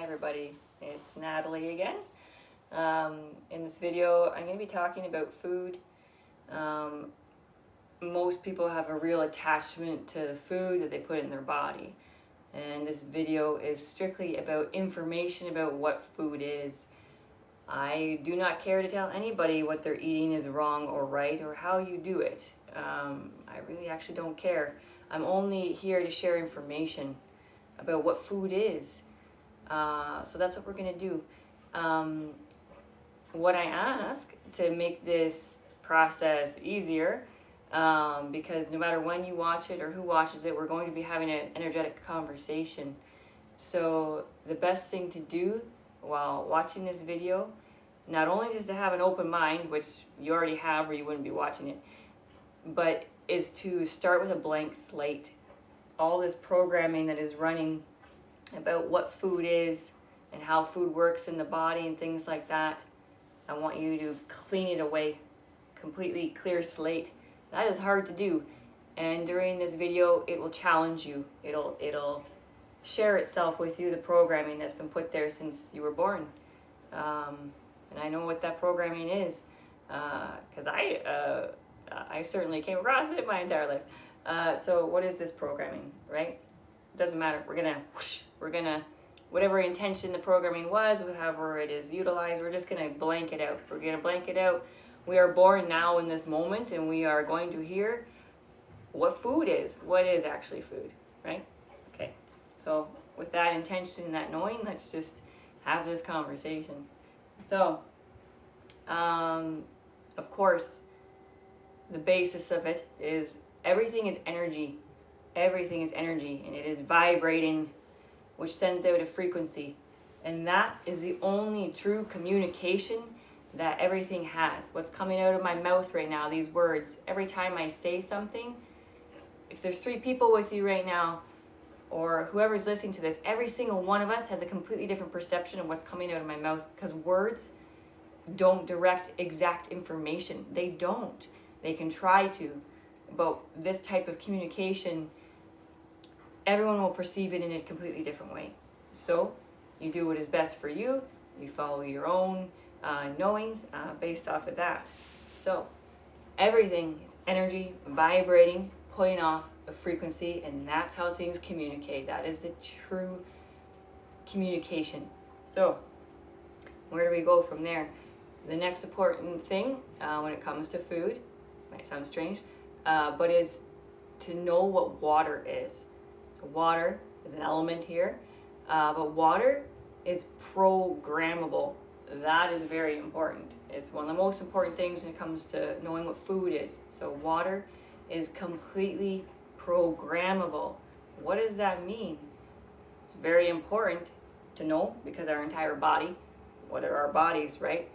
everybody, it's Natalie again. In this video I'm going to be talking about food. Most people have a real attachment to the food that they put in their body, and this video is strictly about information about what food is. I do not care to tell anybody what they're eating is wrong or right or how you do it. I really actually don't care. I'm only here to share information about what food is. So that's what we're going to do. What I ask to make this process easier, because no matter when you watch it or who watches it, we're going to be having an energetic conversation. So the best thing to do while watching this video, not only just to have an open mind, which you already have or you wouldn't be watching it, but is to start with a blank slate. All this programming that is running about what food is and how food works in the body and things like that, I want you to clean it away, completely clear slate. That is hard to do, and during this video it will challenge you. It'll share itself with you, the programming that's been put there since you were born. And I know what that programming is, because I certainly came across it my entire life. So what is this programming, right? It doesn't matter. We're gonna whatever intention the programming was, however it is utilized, we're just gonna blank it out. We're gonna blank it out. We are born now in this moment, and we are going to hear what food is. What is actually food, right? Okay. So with that intention and that knowing, let's just have this conversation. So, of course, the basis of it is everything is energy. Everything is energy, and it is vibrating, which sends out a frequency. And that is the only true communication that everything has. What's coming out of my mouth right now, these words, every time I say something, if there's 3 people with you right now, or whoever's listening to this, every single one of us has a completely different perception of what's coming out of my mouth, because words don't direct exact information. They don't. They can try to, but this type of communication, everyone will perceive it in a completely different way. So you do what is best for you. You follow your own knowings based off of that. So everything is energy vibrating, putting off a frequency, and that's how things communicate. That is the true communication. So where do we go from there? The next important thing when it comes to food, might sound strange, but is to know what water is. So water is an element here, but water is programmable. That is very important. It's one of the most important things when it comes to knowing what food is. So water is completely programmable. What does that mean? It's very important to know, because our entire body, what are our bodies, right?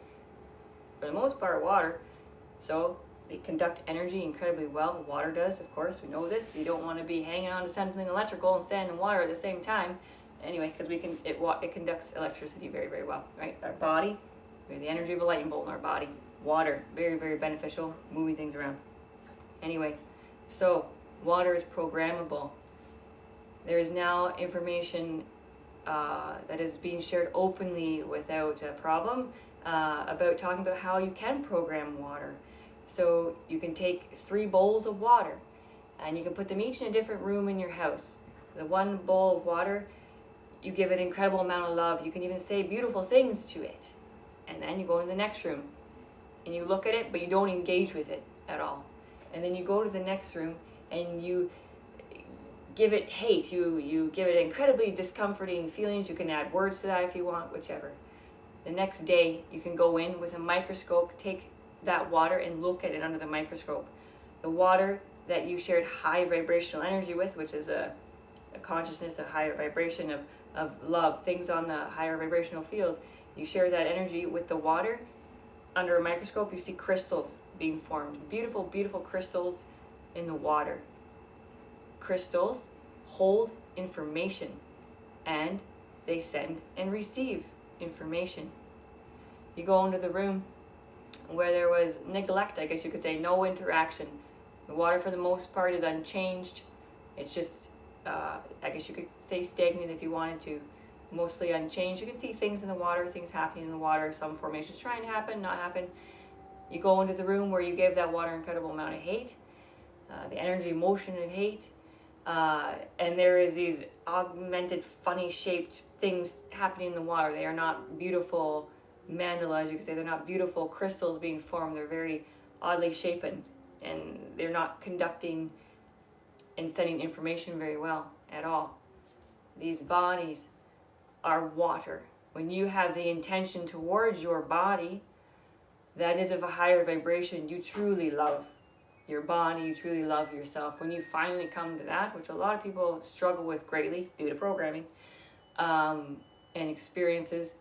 For the most part, water. So they conduct energy incredibly well. Water does, of course, we know this. You don't want to be hanging on to something electrical and standing in water at the same time. Anyway, because it conducts electricity very, very well, right? Our body, we have the energy of a lightning bolt in our body. Water, very, very beneficial, moving things around. Anyway, so water is programmable. There is now information that is being shared openly without a problem about talking about how you can program water. So you can take 3 bowls of water, and you can put them each in a different room in your house. The one bowl of water, you give it an incredible amount of love. You can even say beautiful things to it. And then you go to the next room and you look at it, but you don't engage with it at all. And then you go to the next room and you give it hate. You give it incredibly discomforting feelings. You can add words to that if you want, whichever. The next day, you can go in with a microscope, take that water and look at it under the microscope. The water that you shared high vibrational energy with, which is a consciousness, a higher vibration of love, things on the higher vibrational field, you share that energy with the water. Under a microscope, you see crystals being formed. Beautiful, beautiful crystals in the water. Crystals hold information, and they send and receive information. You go into the room where there was neglect, I guess you could say, no interaction. The water for the most part is unchanged. It's just, I guess you could say stagnant if you wanted to. mostly unchanged. You can see things in the water, things happening in the water, some formations trying to happen, not happen. You go into the room where you give that water an incredible amount of hate, the energy, motion of hate, and there is these augmented, funny shaped things happening in the water. They are not beautiful mandala, as you could say. They're not beautiful crystals being formed. They're very oddly shapen, and they're not conducting and sending information very well at all. These bodies are water. When you have the intention towards your body that is of a higher vibration, you truly love your body, you truly love yourself. When you finally come to that, which a lot of people struggle with greatly due to programming and experiences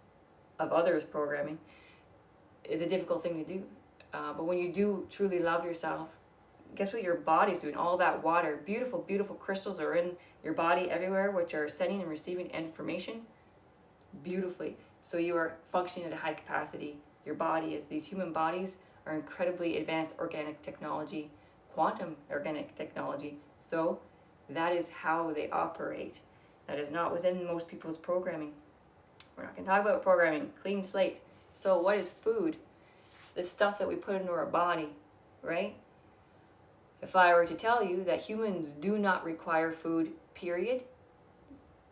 of others programming, is a difficult thing to do. But when you do truly love yourself, guess what your body's doing? All that water, beautiful, beautiful crystals are in your body everywhere, which are sending and receiving information beautifully. So you are functioning at a high capacity. Your body is, these human bodies are incredibly advanced organic technology, quantum organic technology. So that is how they operate. That is not within most people's programming. We're not going to talk about programming, clean slate. So what is food? The stuff that we put into our body, right? If I were to tell you that humans do not require food, period,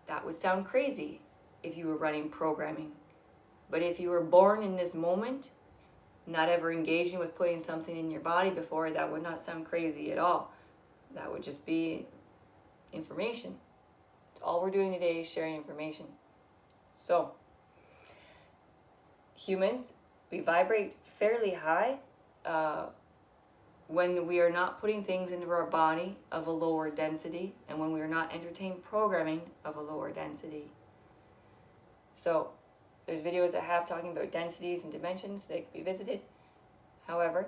that would sound crazy if you were running programming. But if you were born in this moment, not ever engaging with putting something in your body before, that would not sound crazy at all. That would just be information. All we're doing today is sharing information. So, humans, we vibrate fairly high when we are not putting things into our body of a lower density, and when we are not entertaining programming of a lower density. So, there's videos I have talking about densities and dimensions. They can be visited. However,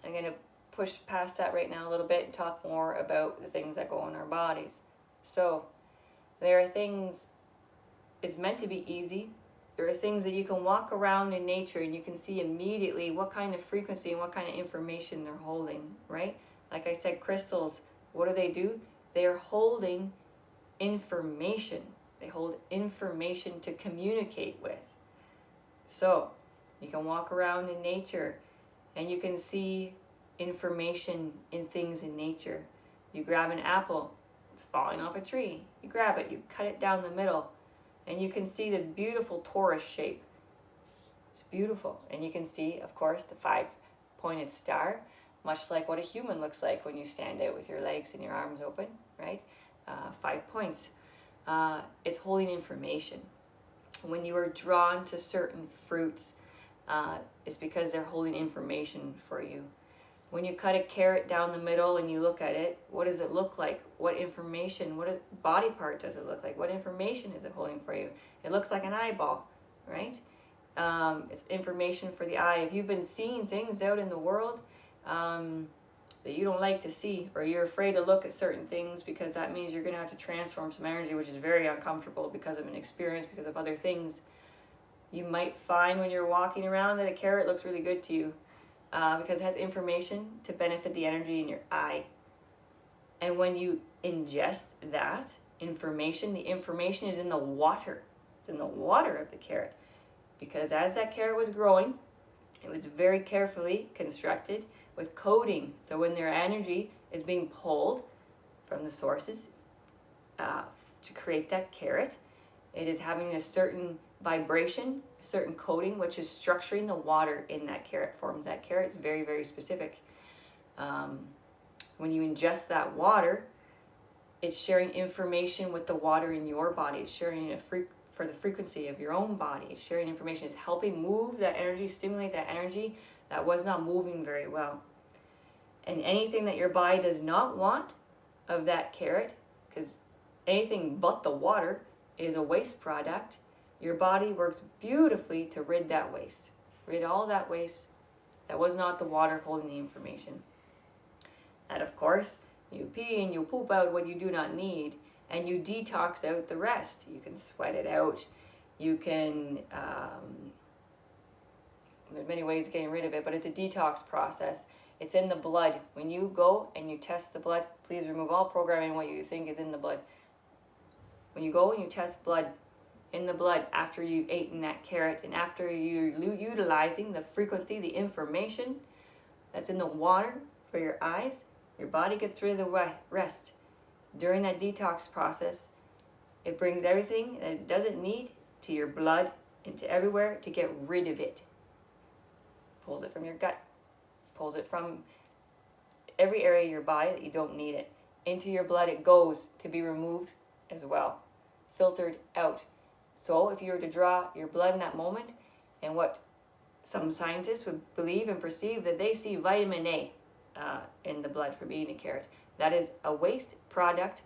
I'm going to push past that right now a little bit and talk more about the things that go in our bodies. So, there are things, it's meant to be easy. There are things that you can walk around in nature and you can see immediately what kind of frequency and what kind of information they're holding, right? Like I said, crystals, what do? They are holding information. They hold information to communicate with. So, you can walk around in nature and you can see information in things in nature. You grab an apple, it's falling off a tree. You grab it, you cut it down the middle, and you can see this beautiful torus shape. It's beautiful. And you can see, of course, the 5-pointed star, much like what a human looks like when you stand out with your legs and your arms open, right? 5 points. It's holding information. When you are drawn to certain fruits, it's because they're holding information for you. When you cut a carrot down the middle and you look at it, what does it look like? What information, what body part does it look like? What information is it holding for you? It looks like an eyeball, right? It's information for the eye. If you've been seeing things out in the world that you don't like to see, or you're afraid to look at certain things because that means you're going to have to transform some energy, which is very uncomfortable because of an experience, because of other things, you might find when you're walking around that a carrot looks really good to you. Because it has information to benefit the energy in your eye. And when you ingest that information, the information is in the water. It's in the water of the carrot. Because as that carrot was growing, it was very carefully constructed with coding. So when their energy is being pulled from the sources to create that carrot, it is having a certain vibration, a certain coding, which is structuring the water in that carrot, forms that carrot. It's very, very specific. When you ingest that water, it's sharing information with the water in your body. It's sharing for the frequency of your own body. It's sharing information. It's helping move that energy, stimulate that energy that was not moving very well. And anything that your body does not want of that carrot, because anything but the water is a waste product, your body works beautifully to rid that waste. Rid all that waste that was not the water holding the information. And of course, you pee and you poop out what you do not need, and you detox out the rest. You can sweat it out. You can, there's many ways of getting rid of it, but it's a detox process. It's in the blood. When you go and you test the blood, please remove all programming what you think is in the blood. When you go and you test blood, in the blood after you've eaten that carrot, and after you're utilizing the frequency, the information that's in the water for your eyes, your body gets rid of the rest. During that detox process, it brings everything that it doesn't need to your blood and to everywhere to get rid of it. Pulls it from your gut, pulls it from every area of your body that you don't need it. Into your blood it goes to be removed as well, filtered out. So if you were to draw your blood in that moment, and what some scientists would believe and perceive, that they see vitamin A in the blood from eating a carrot. That is a waste product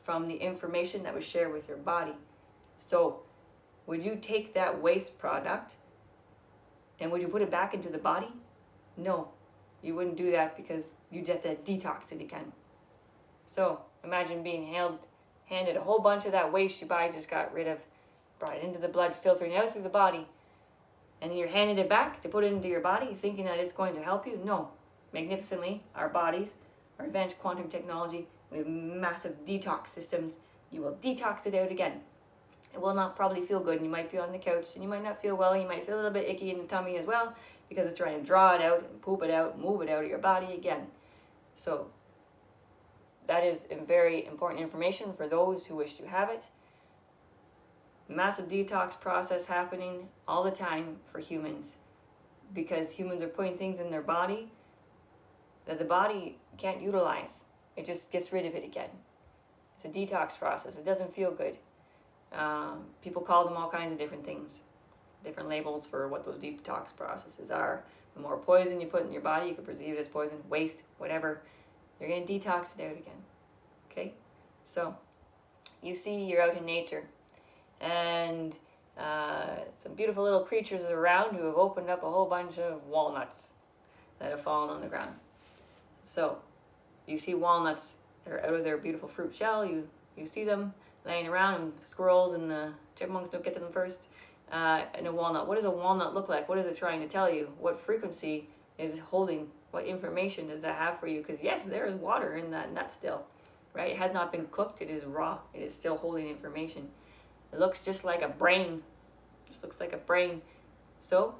from the information that was shared with your body. So would you take that waste product and would you put it back into the body? No, you wouldn't do that, because you'd have to detox it again. So imagine being handed a whole bunch of that waste your body just got rid of, brought it into the blood, filtering it out through the body, and then you're handed it back to put it into your body thinking that it's going to help you. No. Magnificently, our bodies, our advanced quantum technology, we have massive detox systems. You will detox it out again. It will not probably feel good, and you might be on the couch and you might not feel well, and you might feel a little bit icky in the tummy as well, because it's trying to draw it out and poop it out, move it out of your body again. So that is very important information for those who wish to have it. Massive detox process happening all the time for humans, because humans are putting things in their body that the body can't utilize. It just gets rid of it again. It's a detox process. It doesn't feel good. People call them all kinds of different things, different labels for what those detox processes are. The more poison you put in your body, you could perceive it as poison, waste, whatever. You're going to detox it out again. Okay? So, you see you're out in nature, and some beautiful little creatures around who have opened up a whole bunch of walnuts that have fallen on the ground. So, you see walnuts that are out of their beautiful fruit shell. You see them laying around, and squirrels and the chipmunks don't get to them first. And a walnut. What does a walnut look like? What is it trying to tell you? What frequency is holding? What information does that have for you? Because yes, there is water in that nut still, right? It has not been cooked. It is raw. It is still holding information. It looks just like a brain. Just looks like a brain. So,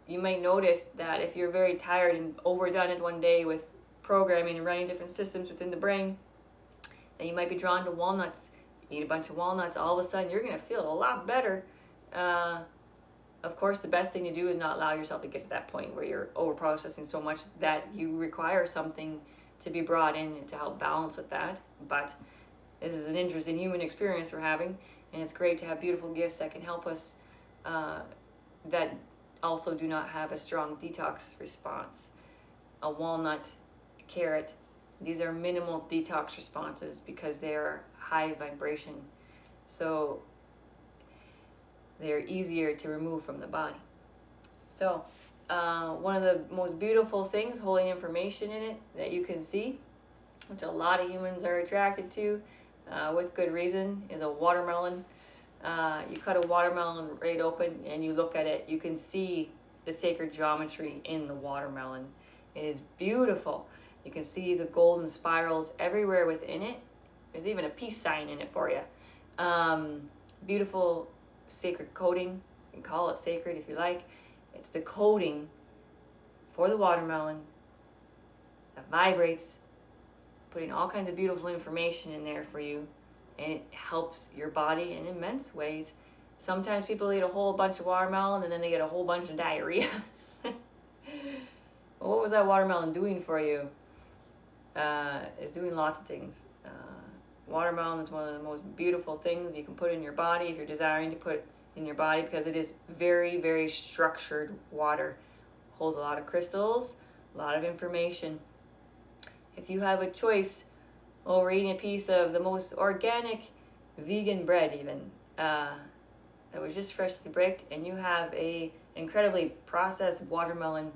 you may notice that if you're very tired and overdone it one day with programming and running different systems within the brain, that you might be drawn to walnuts. Eat a bunch of walnuts, all of a sudden you're going to feel a lot better. Of course, the best thing to do is not allow yourself to get to that point where you're over processing so much that you require something to be brought in to help balance with that. But this is an interesting human experience we're having, and it's great to have beautiful gifts that can help us that also do not have a strong detox response. A walnut, a carrot, these are minimal detox responses because they are high vibration. So they're easier to remove from the body. So one of the most beautiful things holding information in it that you can see, which a lot of humans are attracted to with good reason, is a watermelon. You cut a watermelon right open and you look at it, you can see the sacred geometry in the watermelon. It is beautiful. You can see the golden spirals everywhere within it. There's even a peace sign in it for you. Beautiful sacred coating. You can call it sacred if you like. It's the coating for the watermelon that vibrates, putting all kinds of beautiful information in there for you, and it helps your body in immense ways. Sometimes people eat a whole bunch of watermelon and then they get a whole bunch of diarrhea. Well, what was that watermelon doing for you? It's doing lots of things. Watermelon is one of the most beautiful things you can put in your body if you're desiring to put in your body, because it is very, very structured water. Holds a lot of crystals, a lot of information. If you have a choice over eating a piece of the most organic vegan bread even, that was just freshly baked, and you have a incredibly processed watermelon,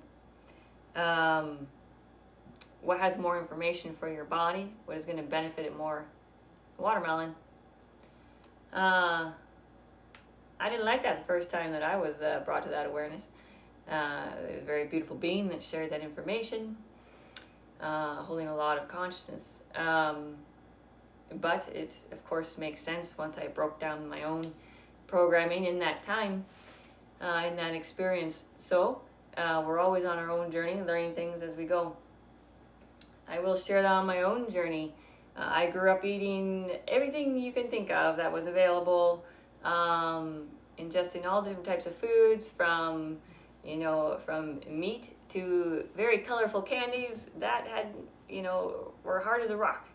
what has more information for your body? What is going to benefit it more? Watermelon. I didn't like that the first time that I was brought to that awareness. It was a very beautiful being that shared that information, holding a lot of consciousness. but it of course makes sense once I broke down my own programming in that time, in that experience. So we're always on our own journey, learning things as we go. I will share that on my own journey. I grew up eating everything you can think of that was available, ingesting all different types of foods, from meat to very colorful candies that had, were hard as a rock,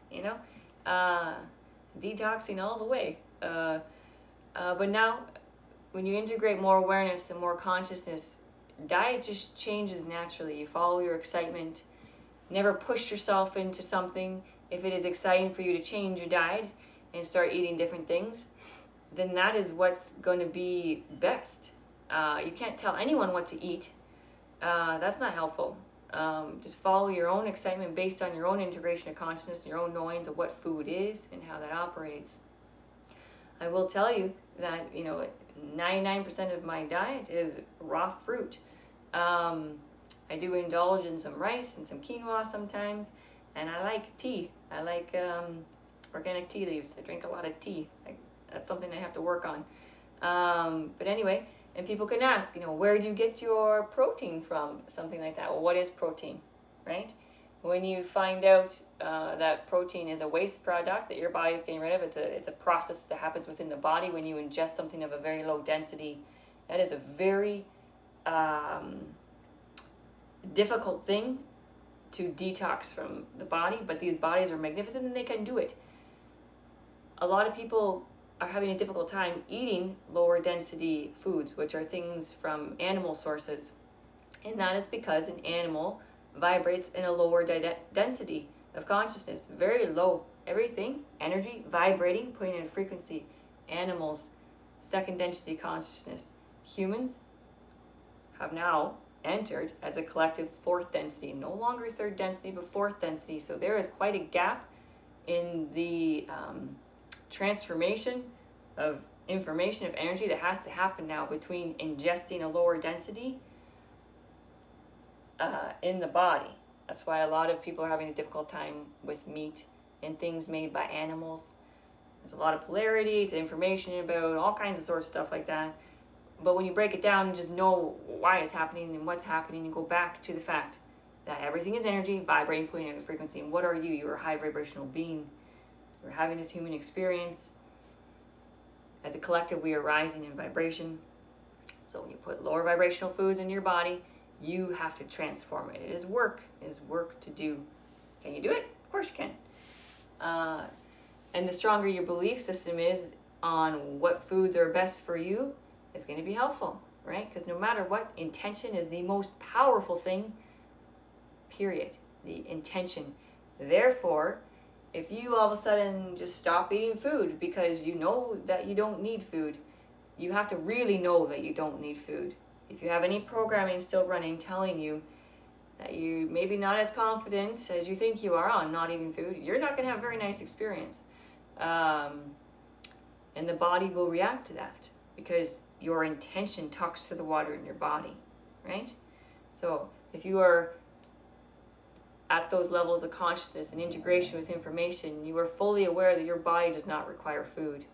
detoxing all the way. But now, when you integrate more awareness and more consciousness, diet just changes naturally. You follow your excitement. Never push yourself into something. If it is exciting for you to change your diet and start eating different things, then that is what's going to be best. You can't tell anyone what to eat. That's not helpful. Just follow your own excitement based on your own integration of consciousness and your own knowings of what food is and how that operates. I will tell you that 99% of my diet is raw fruit. I do indulge in some rice and some quinoa sometimes, and I like tea. I like organic tea leaves. I drink a lot of tea. That's something I have to work on. But anyway, and people can ask, where do you get your protein from? Something like that. Well, what is protein, right? When you find out that protein is a waste product that your body is getting rid of, it's a process that happens within the body when you ingest something of a very low density. That is a very difficult thing to detox from the body, but these bodies are magnificent and they can do it. A lot of people are having a difficult time eating lower density foods, which are things from animal sources, and that is because an animal vibrates in a lower density of consciousness, very low. Everything, energy, vibrating, putting in frequency. Animals, second density consciousness. Humans have now entered as a collective fourth density, no longer third density, but fourth density. So there is quite a gap in the transformation of information, of energy that has to happen now between ingesting a lower density in the body. That's why a lot of people are having a difficult time with meat and things made by animals. There's a lot of polarity to information about all kinds of sorts of stuff like that. But when you break it down and just know why it's happening and what's happening, you go back to the fact that everything is energy, vibrating, putting out a frequency. And what are you? You're a high vibrational being. We're having this human experience. As a collective, we are rising in vibration. So when you put lower vibrational foods in your body, you have to transform it. It is work. It is work to do. Can you do it? Of course you can. And the stronger your belief system is on what foods are best for you, it's going to be helpful, right? Because no matter what, intention is the most powerful thing, period. The intention. Therefore, if you all of a sudden just stop eating food because you know that you don't need food, you have to really know that you don't need food. If you have any programming still running telling you that you maybe not as confident as you think you are on not eating food, you're not going to have a very nice experience. And the body will react to that because your intention talks to the water in your body, right? So if you are at those levels of consciousness and integration with information, you are fully aware that your body does not require food.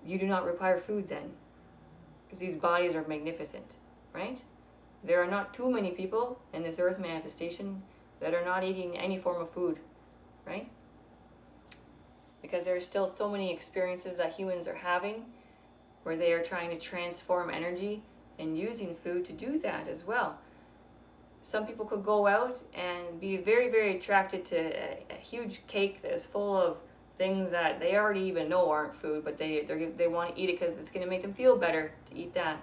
You do not require food then, because these bodies are magnificent, right? There are not too many people in this earth manifestation that are not eating any form of food, right? Because there are still so many experiences that humans are having where they are trying to transform energy and using food to do that as well. Some people could go out and be very, very attracted to a huge cake that is full of things that they already even know aren't food, but they want to eat it because it's going to make them feel better to eat that.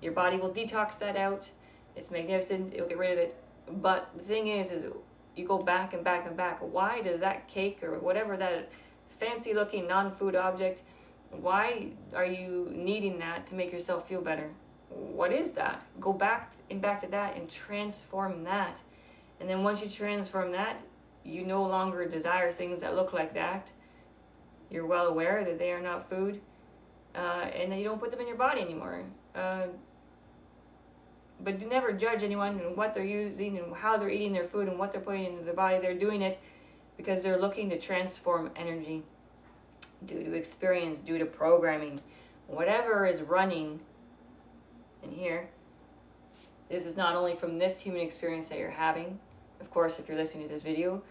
Your body will detox that out. It's magnificent. It'll get rid of it. But the thing is you go back and back and back. Why does that cake or whatever that fancy looking non-food object, why are you needing that to make yourself feel better? What is that? Go back to that and transform that. And then once you transform that, you no longer desire things that look like that. You're well aware that they are not food, and that you don't put them in your body anymore. But do never judge anyone and what they're using and how they're eating their food and what they're putting into their body. They're doing it because they're looking to transform energy due to experience, due to programming, whatever is running in here. This is not only from this human experience that you're having. Of course, if you're listening to this video,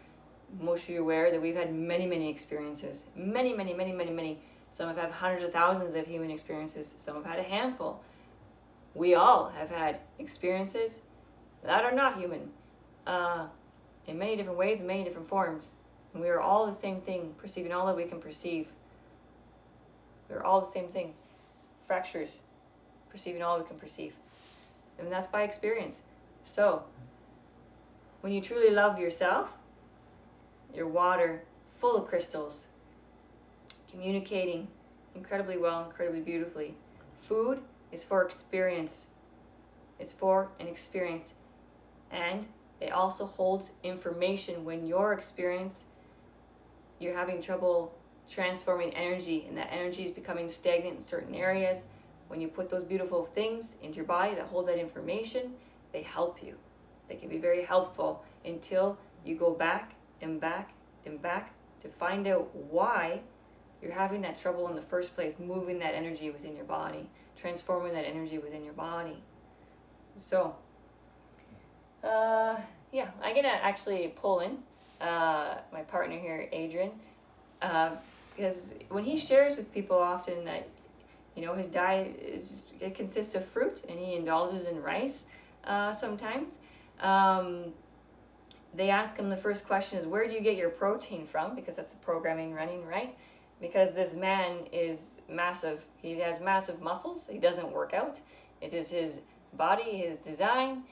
most of you are aware that we've had many experiences. Many. Some have had hundreds of thousands of human experiences. Some have had a handful. We all have had experiences that are not human, in many different ways, in many different forms. And we are all the same thing, perceiving all that we can perceive. We're all the same thing. Fractures, perceiving all we can perceive. And that's by experience. So, when you truly love yourself, your water full of crystals, communicating incredibly well, incredibly beautifully. Food is for experience. It's for an experience. And it also holds information when your experience, you're having trouble transforming energy, and that energy is becoming stagnant in certain areas. When you put those beautiful things into your body that hold that information, they help you. They can be very helpful until you go back and back and back to find out why you're having that trouble in the first place, moving that energy within your body, transforming that energy within your body. So, yeah, I'm going to actually pull in my partner here, Adrian, because when he shares with people often that, his diet it consists of fruit, and he indulges in rice sometimes. They ask him, the first question is, where do you get your protein from? Because that's the programming running, right? Because this man is massive. He has massive muscles. He doesn't work out. It is his body, his design,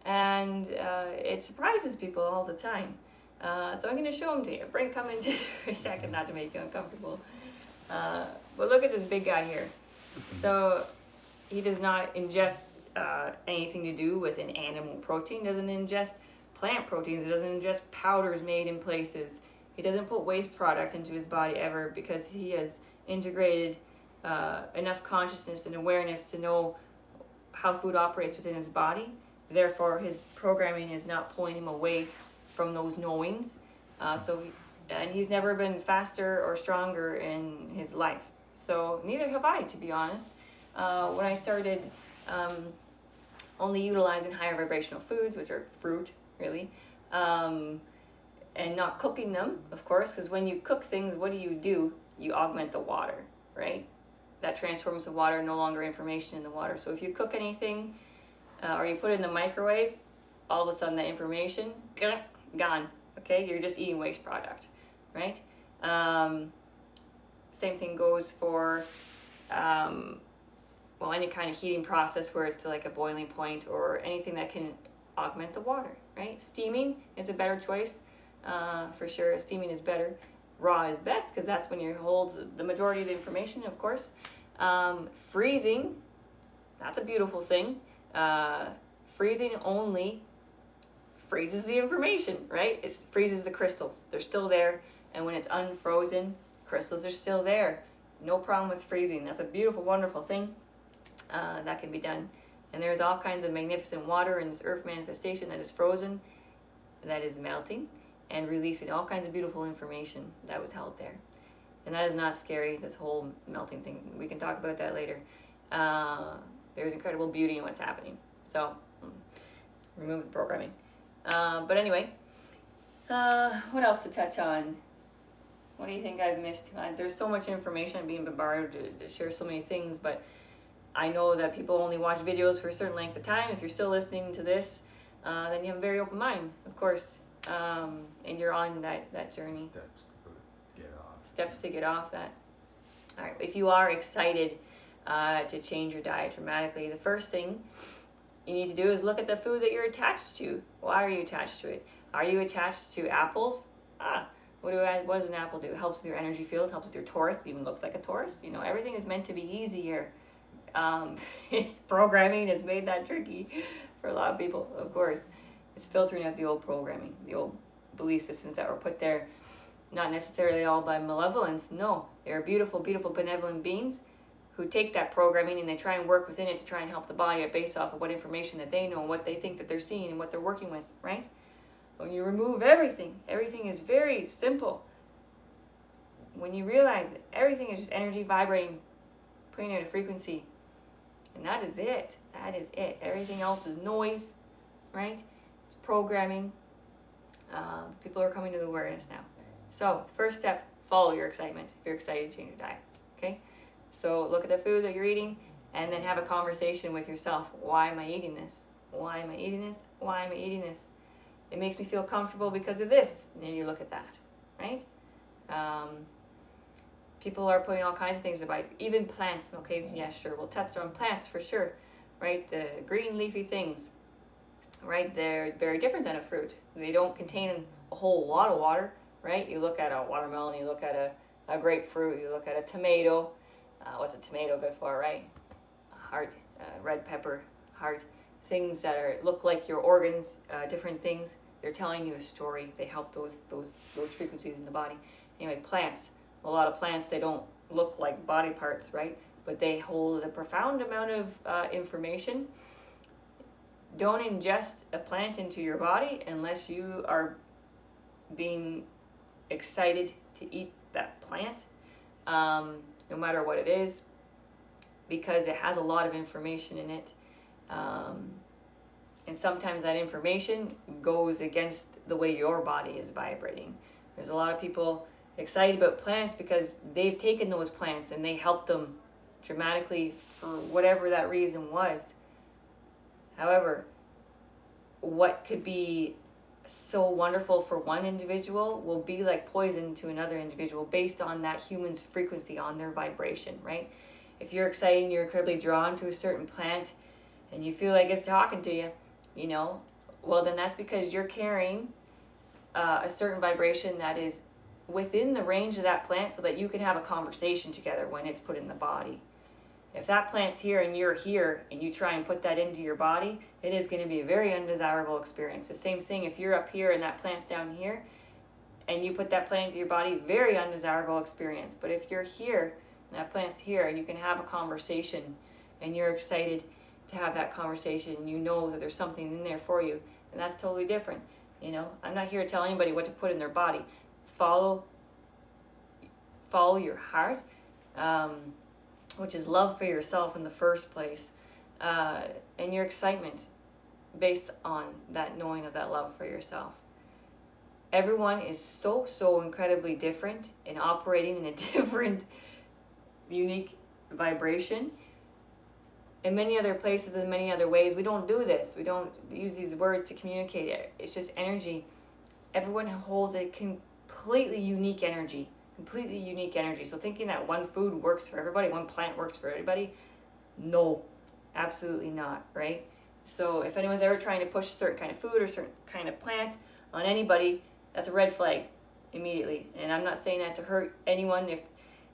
and it surprises people all the time. So I'm going to show him to you. Come in just for a second, not to make you uncomfortable. But look at this big guy here. So he does not ingest anything to do with an animal protein, doesn't ingest plant proteins, he doesn't ingest powders made in places. He doesn't put waste product into his body ever, because he has integrated enough consciousness and awareness to know how food operates within his body. Therefore, his programming is not pulling him away from those knowings. And he's never been faster or stronger in his life. So neither have I, to be honest. When I started only utilizing higher vibrational foods, which are fruit, really, and not cooking them, of course, because when you cook things, what do? You augment the water, right? That transforms the water, no longer information in the water. So if you cook anything, or you put it in the microwave, all of a sudden that information, gone, okay? You're just eating waste product, right? Same thing goes for, any kind of heating process where it's to like a boiling point, or anything that can augment the water, right? Steaming is a better choice, for sure. Steaming is better. Raw is best, because that's when you hold the majority of the information, of course. Freezing, that's a beautiful thing. Freezing only freezes the information, right? It freezes the crystals. They're still there, and when it's unfrozen, crystals are still there. No problem with freezing. That's a beautiful, wonderful thing that can be done. And there's all kinds of magnificent water in this earth manifestation that is frozen, that is melting, and releasing all kinds of beautiful information that was held there. And that is not scary, this whole melting thing. We can talk about that later. There's incredible beauty in what's happening. So, remove the programming. But anyway, what else to touch on? What do you think I've missed? There's so much information. I'm being bombarded to share so many things, but I know that people only watch videos for a certain length of time. If you're still listening to this, then you have a very open mind, of course, and you're on that journey. Steps to get off that. All right, if you are excited to change your diet dramatically, the first thing you need to do is look at the food that you're attached to. Why are you attached to it? Are you attached to apples? What does an apple do? It helps with your energy field, helps with your Taurus. It even looks like a Taurus. Everything is meant to be easy here. Programming has made that tricky for a lot of people, of course. It's filtering out the old programming, the old belief systems that were put there, not necessarily all by malevolence. No, they're beautiful, beautiful, benevolent beings who take that programming and they try and work within it to try and help the body based off of what information that they know, what they think that they're seeing, and what they're working with, right? When you remove everything is very simple. When you realize that everything is just energy vibrating, putting out a frequency, and that is it. That is it. Everything else is noise, right? It's programming. People are coming to the awareness now. So, first step, follow your excitement. If you're excited, change your diet. Okay? So, look at the food that you're eating and then have a conversation with yourself. Why am I eating this? Why am I eating this? Why am I eating this? It makes me feel comfortable because of this. And then you look at that, right? People are putting all kinds of things about, even plants. Okay, yeah, sure. We'll touch on plants for sure, right? The green leafy things, right? They're very different than a fruit. They don't contain a whole lot of water, right? You look at a watermelon, you look at a grapefruit, you look at a tomato. What's a tomato good for, right? Heart, red pepper, heart. Things that look like your organs, different things. They're telling you a story. They help those frequencies in the body. Anyway, plants. A lot of plants, they don't look like body parts, right? But they hold a profound amount of information. Don't ingest a plant into your body unless you are being excited to eat that plant, no matter what it is, because it has a lot of information in it. And sometimes that information goes against the way your body is vibrating. There's a lot of people excited about plants because they've taken those plants and they helped them dramatically for whatever that reason was. However, what could be so wonderful for one individual will be like poison to another individual based on that human's frequency, on their vibration, right? If you're excited and you're incredibly drawn to a certain plant and you feel like it's talking to you, well, then that's because you're carrying a certain vibration that is within the range of that plant so that you can have a conversation together when it's put in the body. If that plant's here and you're here and you try and put that into your body, it is going to be a very undesirable experience. The same thing if you're up here and that plant's down here and you put that plant into your body, very undesirable experience. But if you're here and that plant's here and you can have a conversation and you're excited to have that conversation and you know that there's something in there for you, and that's totally different. I'm not here to tell anybody what to put in their body. Follow your heart, which is love for yourself in the first place, and your excitement based on that knowing of that love for yourself. Everyone is so incredibly different and operating in a different, unique vibration. In many other places, in many other ways, we don't do this. We don't use these words to communicate it. It's just energy. Everyone holds a completely unique energy. So thinking that one food works for everybody, one plant works for everybody, no, absolutely not, right? So if anyone's ever trying to push a certain kind of food or certain kind of plant on anybody, that's a red flag immediately. And I'm not saying that to hurt anyone. If,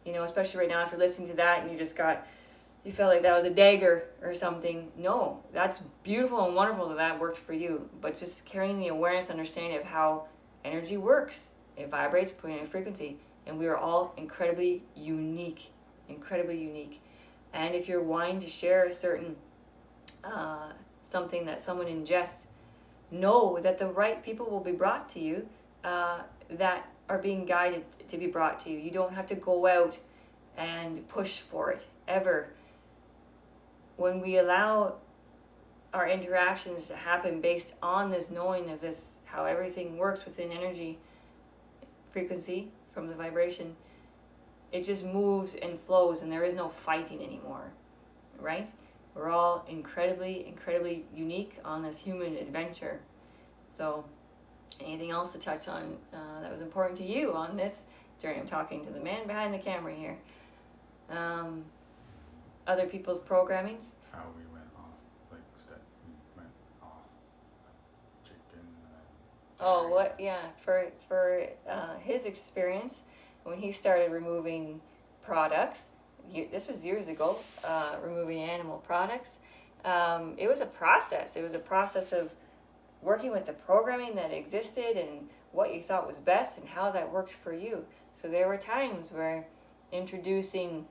especially right now, if you're listening to that and you felt like that was a dagger or something. No, that's beautiful and wonderful that worked for you. But just carrying the awareness, understanding of how energy works. It vibrates, putting in a frequency. And we are all incredibly unique. And if you're wanting to share a certain something that someone ingests, know that the right people will be brought to you that are being guided to be brought to you. You don't have to go out and push for it, ever. When we allow our interactions to happen based on this knowing of this, how everything works within energy, frequency, from the vibration, it just moves and flows and there is no fighting anymore, right? We're all incredibly unique on this human adventure. So anything else to touch on that was important to you on this journey? I'm talking to the man behind the camera here. Other people's programmings. How we went off, we went off chicken. Oh, what? Yeah, for his experience, when he started removing products, this was years ago, removing animal products. It was a process. It was a process of working with the programming that existed and what you thought was best and how that worked for you. So there were times where introducing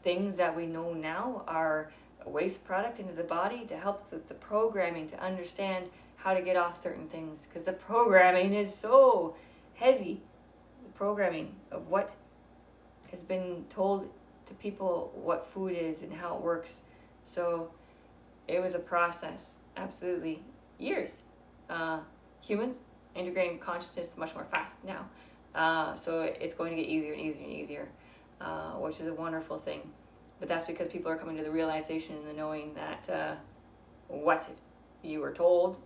things that we know now are a waste product into the body to help with the programming to understand how to get off certain things, because the programming is so heavy. The programming of what has been told to people, what food is and how it works. So it was a process, absolutely, years. Humans integrating consciousness much more fast now. So it's going to get easier and easier and easier, which is a wonderful thing. But that's because people are coming to the realization and the knowing that what you were told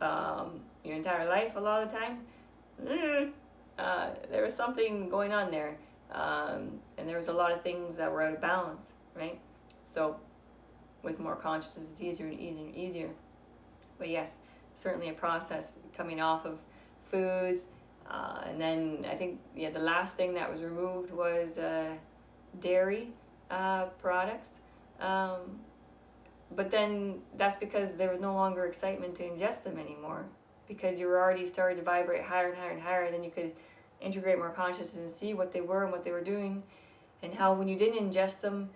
your entire life, a lot of the time, there was something going on there. And there was a lot of things that were out of balance, right? So with more consciousness, it's easier and easier and easier. But yes, certainly a process coming off of foods. And then I think, the last thing that was removed was dairy products. But then that's because there was no longer excitement to ingest them anymore, because you were already starting to vibrate higher and higher and higher. Then you could integrate more consciousness and see what they were and what they were doing, and how when you didn't ingest them,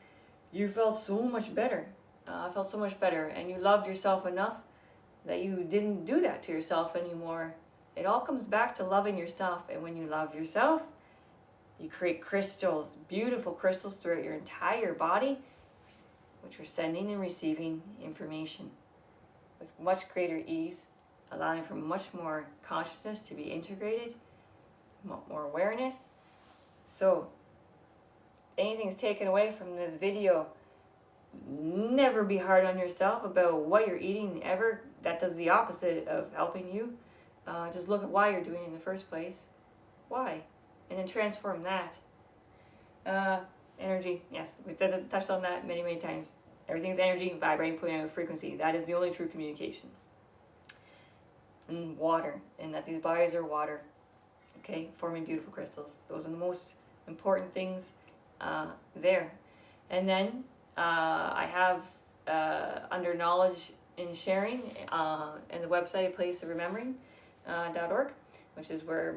you felt so much better. And you loved yourself enough that you didn't do that to yourself anymore. It all comes back to loving yourself. And when you love yourself, you create crystals, beautiful crystals throughout your entire body, which are sending and receiving information with much greater ease, allowing for much more consciousness to be integrated, more awareness. So anything's taken away from this video, never be hard on yourself about what you're eating ever. That does the opposite of helping you. Just look at why you're doing it in the first place. Why? And then transform that. Energy, yes, we've touched on that many, many times. Everything's energy, vibrating, putting out a frequency. That is the only true communication. And water, and that these bodies are water, okay, forming beautiful crystals. Those are the most important things there. And then I have under knowledge and sharing and the website Place of Remembering .org, which is where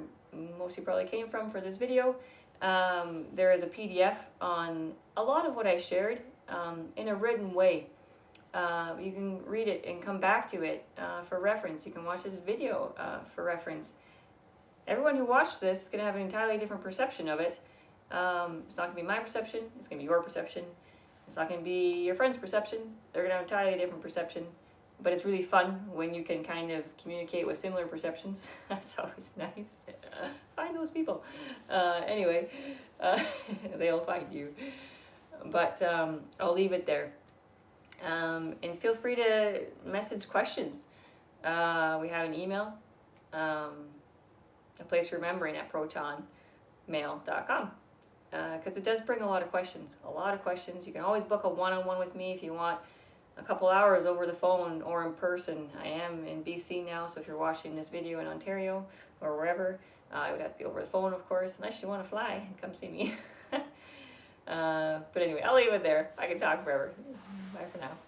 most of you probably came from for this video. There is a PDF on a lot of what I shared in a written way. You can read it and come back to it for reference. You can watch this video for reference. Everyone who watches this is going to have an entirely different perception of it. It's not going to be my perception. It's going to be your perception. It's not going to be your friend's perception. They're going to have an entirely different perception. But it's really fun when you can kind of communicate with similar perceptions. That's always nice. Find those people. Anyway, they'll find you. But I'll leave it there. And feel free to message questions. We have an email, a place remembering at protonmail.com. Because it does bring a lot of questions. You can always book a one-on-one with me if you want a couple hours over the phone or in person. I am in BC now, so if you're watching this video in Ontario or wherever, it would have to be over the phone, of course, unless you want to fly and come see me. But anyway, I'll leave it there. I can talk forever. Bye for now.